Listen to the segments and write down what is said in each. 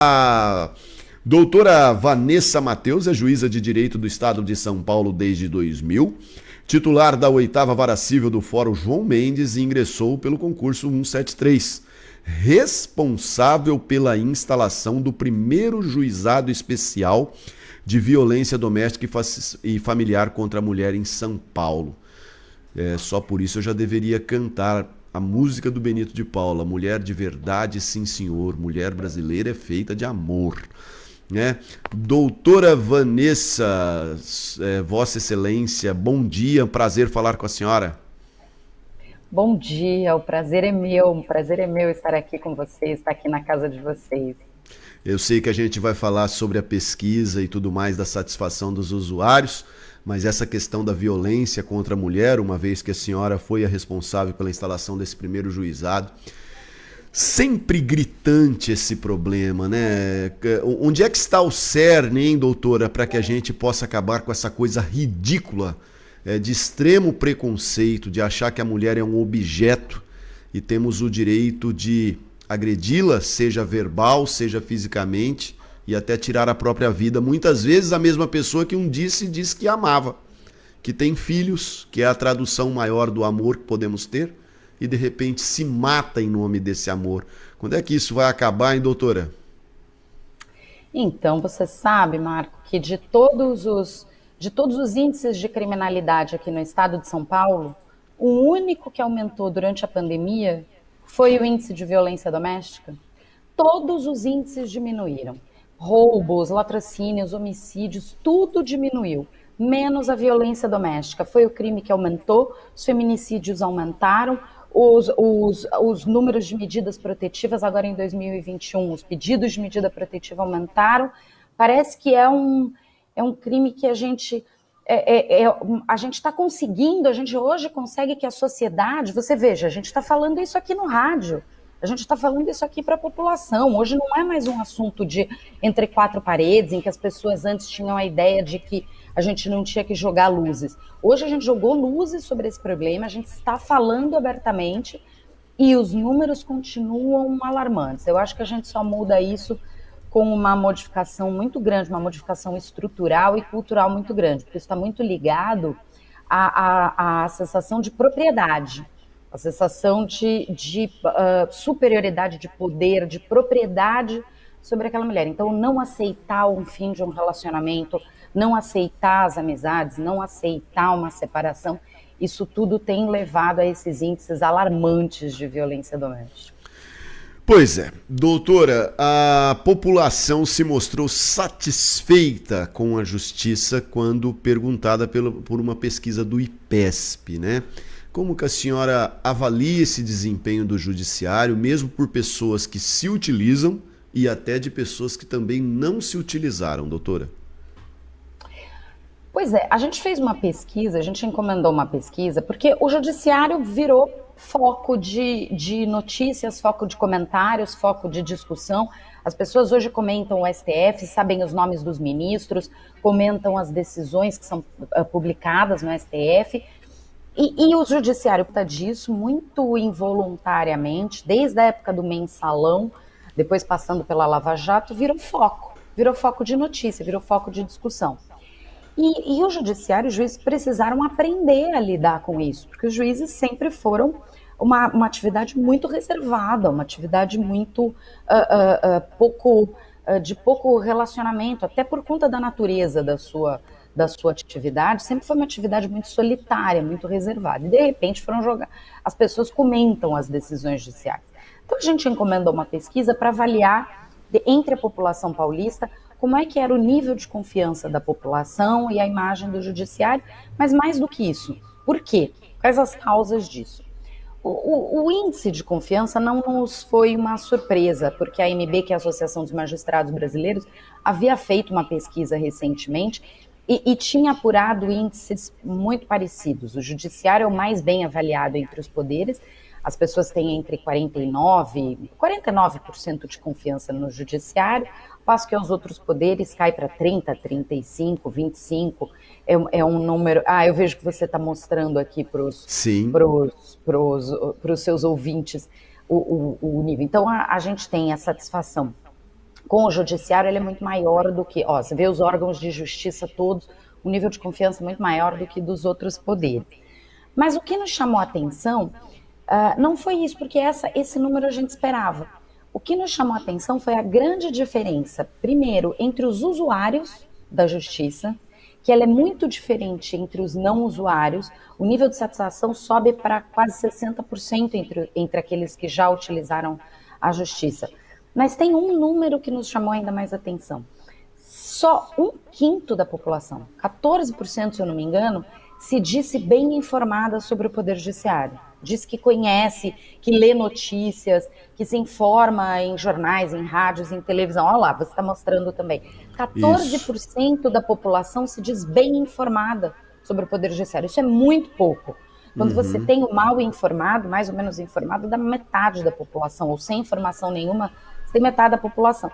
A doutora Vanessa Mateus é juíza de Direito do Estado de São Paulo desde 2000, titular da 8ª Vara Civil do Fórum João Mendes e ingressou pelo concurso 173, responsável pela instalação do primeiro juizado especial de violência doméstica e familiar contra a mulher em São Paulo. Só por isso eu já deveria cantar a música do Benito de Paula, mulher de verdade, sim senhor, mulher brasileira é feita de amor. Né? Doutora Vanessa, Vossa Excelência, bom dia, prazer falar com a senhora. Bom dia, o prazer é meu estar aqui com vocês, estar aqui na casa de vocês. Eu sei que a gente vai falar sobre a pesquisa e tudo mais da satisfação dos usuários, mas essa questão da violência contra a mulher, uma vez que a senhora foi a responsável pela instalação desse primeiro juizado, sempre gritante esse problema, né? Onde é que está o cerne, hein, doutora, para que a gente possa acabar com essa coisa ridícula de extremo preconceito, de achar que a mulher é um objeto e temos o direito de agredi-la, seja verbal, seja fisicamente, e até tirar a própria vida. Muitas vezes a mesma pessoa que disse que amava, que tem filhos, que é a tradução maior do amor que podemos ter, e de repente se mata em nome desse amor. Quando é que isso vai acabar, hein, doutora? Então, você sabe, Marco, que de todos os índices de criminalidade aqui no estado de São Paulo, o único que aumentou durante a pandemia foi o índice de violência doméstica. Todos os índices diminuíram. Roubos, latrocínios, homicídios, tudo diminuiu, menos a violência doméstica. Foi o crime que aumentou, os feminicídios aumentaram, os números de medidas protetivas agora em 2021, os pedidos de medida protetiva aumentaram. Parece que é um crime que a gente está conseguindo, a gente hoje consegue que a sociedade, você veja, a gente está falando isso aqui no rádio, a gente está falando isso aqui para a população. Hoje não é mais um assunto de entre quatro paredes, em que as pessoas antes tinham a ideia de que a gente não tinha que jogar luzes. Hoje a gente jogou luzes sobre esse problema, a gente está falando abertamente e os números continuam alarmantes. Eu acho que a gente só muda isso com uma modificação muito grande, uma modificação estrutural e cultural muito grande, porque isso está muito ligado à sensação de propriedade, a sensação de superioridade de poder, de propriedade sobre aquela mulher. Então, não aceitar o fim de um relacionamento, não aceitar as amizades, não aceitar uma separação, isso tudo tem levado a esses índices alarmantes de violência doméstica. Pois é, doutora, a população se mostrou satisfeita com a justiça quando perguntada por uma pesquisa do IPESP, né? Como que a senhora avalia esse desempenho do judiciário, mesmo por pessoas que se utilizam e até de pessoas que também não se utilizaram, doutora? Pois é, a gente fez uma pesquisa, a gente encomendou uma pesquisa, porque o judiciário virou foco de notícias, foco de comentários, foco de discussão. As pessoas hoje comentam o STF, sabem os nomes dos ministros, comentam as decisões que são publicadas no STF, e o judiciário trata disso muito involuntariamente, desde a época do mensalão, depois passando pela Lava Jato, virou foco de notícia, virou foco de discussão. E o judiciário, os juízes precisaram aprender a lidar com isso, porque os juízes sempre foram uma atividade muito reservada, uma atividade muito de pouco relacionamento, até por conta da natureza da sua atividade, sempre foi uma atividade muito solitária, muito reservada. E de repente foram jogar. As pessoas comentam as decisões judiciais. Então a gente encomendou uma pesquisa para avaliar entre a população paulista como é que era o nível de confiança da população e a imagem do judiciário, mas mais do que isso, por quê? Quais as causas disso? O índice de confiança não nos foi uma surpresa, porque a AMB, que é a Associação dos Magistrados Brasileiros, havia feito uma pesquisa recentemente e tinha apurado índices muito parecidos. O judiciário é o mais bem avaliado entre os poderes, as pessoas têm entre 49% de confiança no judiciário, passo que aos outros poderes cai para 30, 35, 25, é um número... eu vejo que você está mostrando aqui para Sim. os seus ouvintes o nível. Então, a gente tem a satisfação com o judiciário ele é muito maior do que, você vê os órgãos de justiça todos, o nível de confiança é muito maior do que dos outros poderes. Mas o que nos chamou a atenção não foi isso, porque esse número a gente esperava. O que nos chamou a atenção foi a grande diferença, primeiro, entre os usuários da justiça, que ela é muito diferente entre os não usuários. O nível de satisfação sobe para quase 60% entre aqueles que já utilizaram a justiça. Mas tem um número que nos chamou ainda mais atenção. Só 1/5 da população, 14%, se eu não me engano, se disse bem informada sobre o Poder Judiciário. Diz que conhece, que lê notícias, que se informa em jornais, em rádios, em televisão. Olha lá, você está mostrando também. 14% da população se diz bem informada sobre o Poder Judiciário. Isso é muito pouco. Quando você tem o mal informado, mais ou menos informado, dá metade da população, ou sem informação nenhuma, você tem metade da população.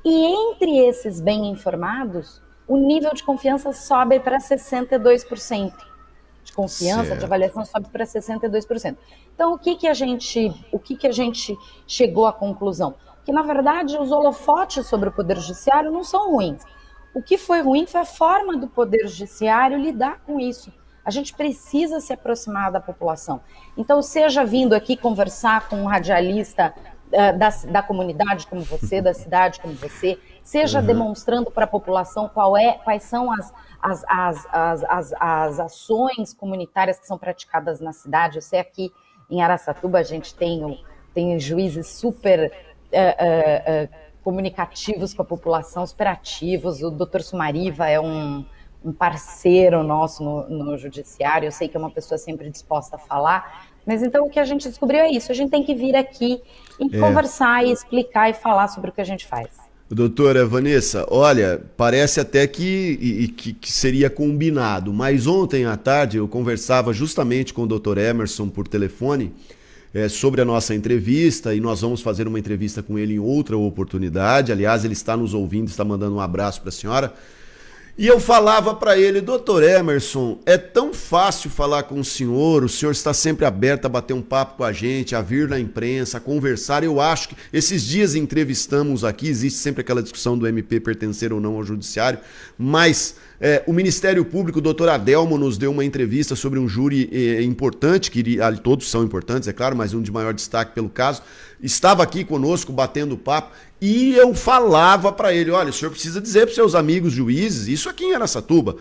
E entre esses bem informados, o nível de confiança sobe para 62%. De confiança, certo, de avaliação sobe para 62%. Então, o que a gente chegou à conclusão? Que, na verdade, os holofotes sobre o Poder Judiciário não são ruins. O que foi ruim foi a forma do Poder Judiciário lidar com isso. A gente precisa se aproximar da população. Então, seja vindo aqui conversar com um radialista da comunidade como você, da cidade como você, seja demonstrando para a população quais são as ações comunitárias que são praticadas na cidade. Eu sei aqui em Araçatuba a gente tem juízes super comunicativos com a população, super ativos. O doutor Sumariva é um parceiro nosso no judiciário. Eu sei que é uma pessoa sempre disposta a falar. Mas então o que a gente descobriu é isso, a gente tem que vir aqui e conversar e explicar e falar sobre o que a gente faz. Doutora Vanessa, olha, parece até que seria combinado, mas ontem à tarde eu conversava justamente com o doutor Emerson por telefone sobre a nossa entrevista, e nós vamos fazer uma entrevista com ele em outra oportunidade. Aliás, ele está nos ouvindo, está mandando um abraço para a senhora. E eu falava para ele: doutor Emerson, é tão fácil falar com o senhor está sempre aberto a bater um papo com a gente, a vir na imprensa, a conversar. Eu acho que esses dias entrevistamos aqui, existe sempre aquela discussão do MP pertencer ou não ao judiciário, mas o Ministério Público, o doutor Adelmo, nos deu uma entrevista sobre um júri importante, todos são importantes, é claro, mas um de maior destaque pelo caso, estava aqui conosco batendo papo. E eu falava para ele: olha, o senhor precisa dizer para seus amigos juízes, isso aqui em Araçatuba,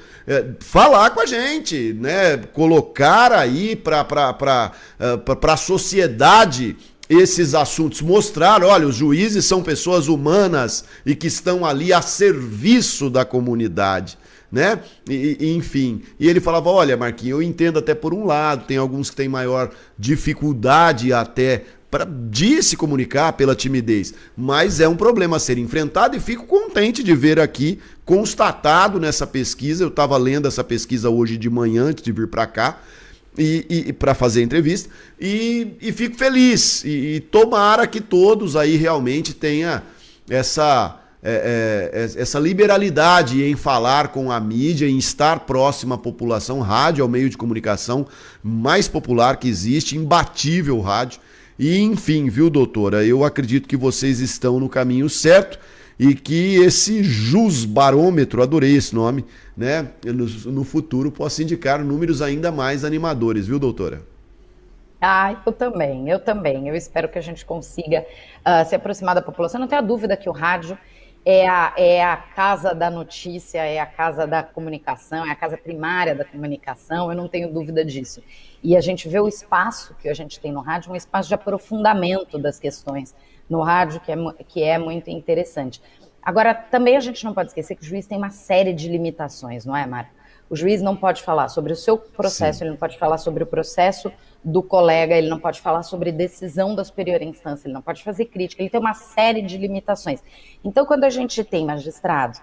falar com a gente, né? Colocar aí para a sociedade esses assuntos, mostrar, olha, os juízes são pessoas humanas e que estão ali a serviço da comunidade, né? Enfim, e ele falava: olha, Marquinhos, eu entendo até por um lado, tem alguns que têm maior dificuldade até de se comunicar pela timidez, mas é um problema a ser enfrentado, e fico contente de ver aqui constatado nessa pesquisa. Eu estava lendo essa pesquisa hoje de manhã antes de vir para cá e para fazer a entrevista, e fico feliz, e tomara que todos aí realmente tenham essa liberalidade em falar com a mídia, em estar próximo à população. Rádio é o meio de comunicação mais popular que existe, imbatível rádio. E enfim, viu, doutora, eu acredito que vocês estão no caminho certo e que esse JusBarômetro, adorei esse nome, né, no futuro possa indicar números ainda mais animadores, viu, doutora? Eu também. Eu espero que a gente consiga se aproximar da população. Não tenho dúvida que o rádio é a casa da notícia, é a casa da comunicação, é a casa primária da comunicação, eu não tenho dúvida disso. E a gente vê o espaço que a gente tem no rádio, um espaço de aprofundamento das questões no rádio, que é muito interessante. Agora, também a gente não pode esquecer que o juiz tem uma série de limitações, não é, Mara? O juiz não pode falar sobre o seu processo, sim, ele não pode falar sobre o processo do colega, ele não pode falar sobre decisão da superior instância, ele não pode fazer crítica, ele tem uma série de limitações. Então, quando a gente tem magistrados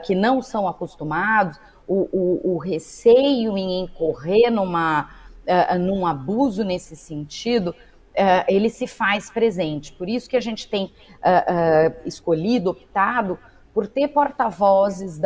que não são acostumados, o receio em incorrer num abuso nesse sentido, ele se faz presente. Por isso que a gente tem escolhido, optado por ter porta-vozes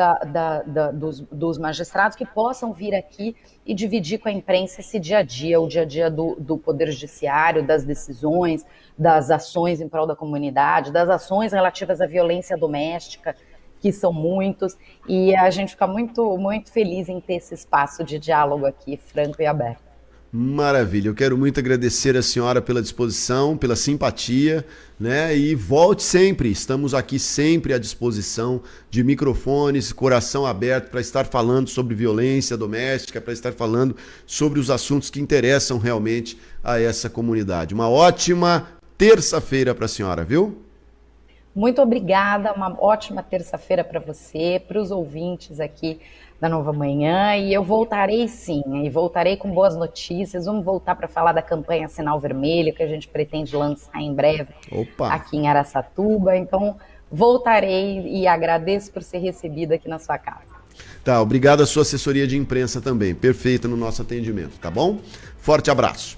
dos magistrados que possam vir aqui e dividir com a imprensa esse dia a dia, o dia a dia do Poder Judiciário, das decisões, das ações em prol da comunidade, das ações relativas à violência doméstica, que são muitos, e a gente fica muito, muito feliz em ter esse espaço de diálogo aqui, franco e aberto. Maravilha, eu quero muito agradecer a senhora pela disposição, pela simpatia, né? E volte sempre, estamos aqui sempre à disposição de microfones, coração aberto para estar falando sobre violência doméstica, para estar falando sobre os assuntos que interessam realmente a essa comunidade. Uma ótima terça-feira para a senhora, viu? Muito obrigada, uma ótima terça-feira para você, para os ouvintes aqui da Nova Manhã, e eu voltarei sim, e voltarei com boas notícias. Vamos voltar para falar da campanha Sinal Vermelho, que a gente pretende lançar em breve. Opa. Aqui em Araçatuba, então voltarei e agradeço por ser recebida aqui na sua casa. Tá, obrigado à sua assessoria de imprensa também, perfeita no nosso atendimento, tá bom? Forte abraço.